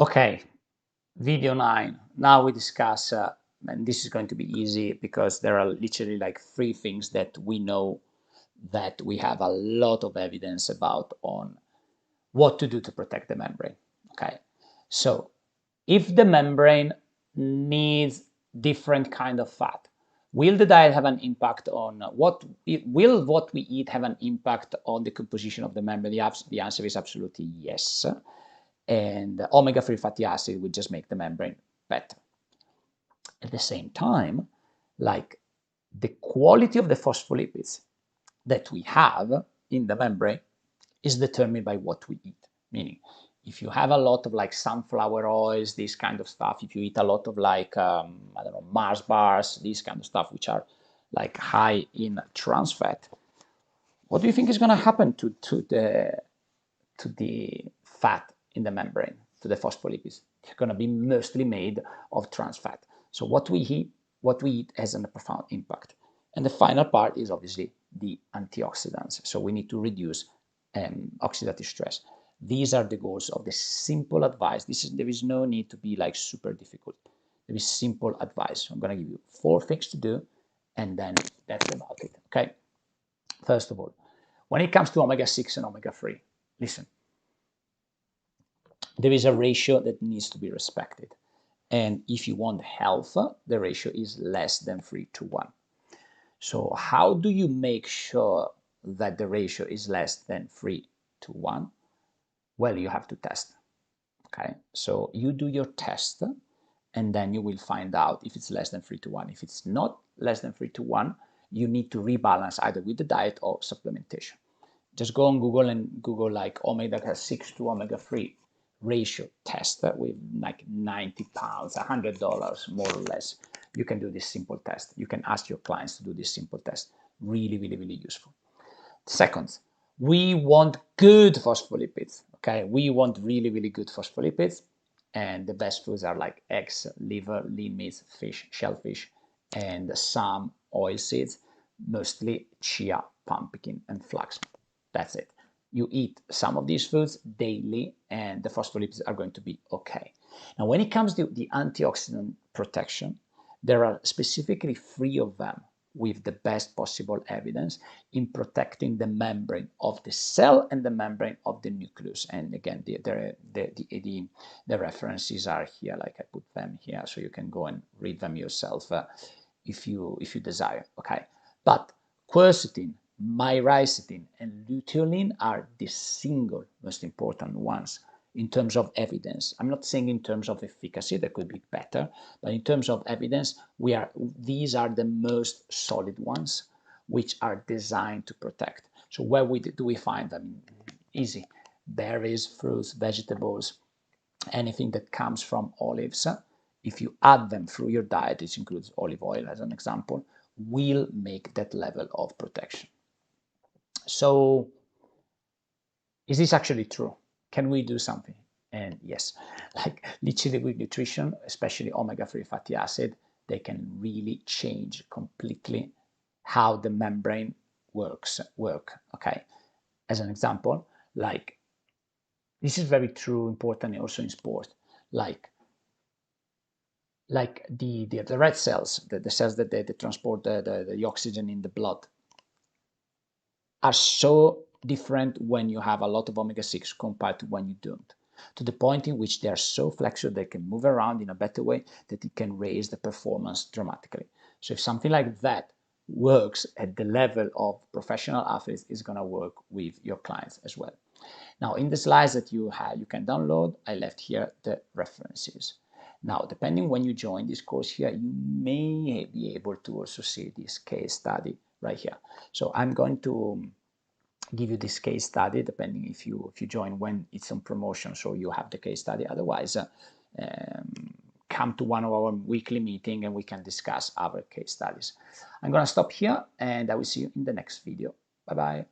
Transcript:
Okay, video 9. Now we discuss, and this is going to be easy because there are literally like 3 things that we know that we have a lot of evidence about on what to do to protect the membrane. Okay, so if the membrane needs different kind of fat, will the diet have an impact on what we eat have an impact on the composition of the membrane? The answer is absolutely yes. And omega-3 fatty acid would just make the membrane better. At the same time, like the quality of the phospholipids that we have in the membrane is determined by what we eat. Meaning, if you have a lot of like sunflower oils, this kind of stuff, if you eat a lot of like, I don't know, Mars bars, this kind of stuff, which are like high in trans fat, what do you think is going to happen to the fat in the membrane, to the phospholipids? They're going to be mostly made of trans fat. So what we eat has a profound impact. And the final part is obviously the antioxidants. So we need to reduce oxidative stress. These are the goals of the simple advice. There is no need to be like super difficult. There is simple advice. I'm going to give you 4 things to do, and then that's about it. Okay. First of all, when it comes to omega-6 and omega-3, listen, there is a ratio that needs to be respected. And if you want health, the ratio is less than 3:1. So how do you make sure that the ratio is less than 3:1? Well, you have to test. Okay, so you do your test, and then you will find out if it's less than 3:1. If it's not less than 3:1, you need to rebalance either with the diet or supplementation. Just go on Google and Google like omega-6 to omega-3 ratio test with like 90 pounds, $100 more or less. You can do this simple test. You can ask your clients to do this simple test. Really, really, really useful. Second, we want good phospholipids. Okay, we want really, really good phospholipids, and the best foods are like eggs, liver, lean meats, fish, shellfish, and some oil seeds, mostly chia, pumpkin, and flax. That's it. You eat some of these foods daily, and the phospholipids are going to be okay. Now, when it comes to the antioxidant protection, there are specifically 3 of them with the best possible evidence in protecting the membrane of the cell and the membrane of the nucleus. And again, the references are here, like I put them here, so you can go and read them yourself if you desire. Okay, but quercetin, myricetin, and luteolin are the single most important ones in terms of evidence. I'm not saying in terms of efficacy, that could be better, but in terms of evidence, these are the most solid ones, which are designed to protect. So where do we find them? Easy. Berries, fruits, vegetables, anything that comes from olives. If you add them through your diet, which includes olive oil as an example, will make that level of protection. So is this actually true? Can we do something? And yes, like literally with nutrition, especially omega-3 fatty acid, they can really change completely how the membrane work. Okay, as an example, like this is very true, important also in sport. Like the red cells, the cells that they transport the oxygen in the blood, are so different when you have a lot of omega-6 compared to when you don't, to the point in which they are so flexible they can move around in a better way that it can raise the performance dramatically. So if something like that works at the level of professional athletes, it's going to work with your clients as well. Now, in the slides that you can download, I left here the references. Now, depending when you join this course here, you may be able to also see this case study right here. So I'm going to give you this case study depending if you join when it's on promotion, so you have the case study. Otherwise, come to one of our weekly meeting and we can discuss other case studies. I'm going to stop here and I will see you in the next video. Bye bye.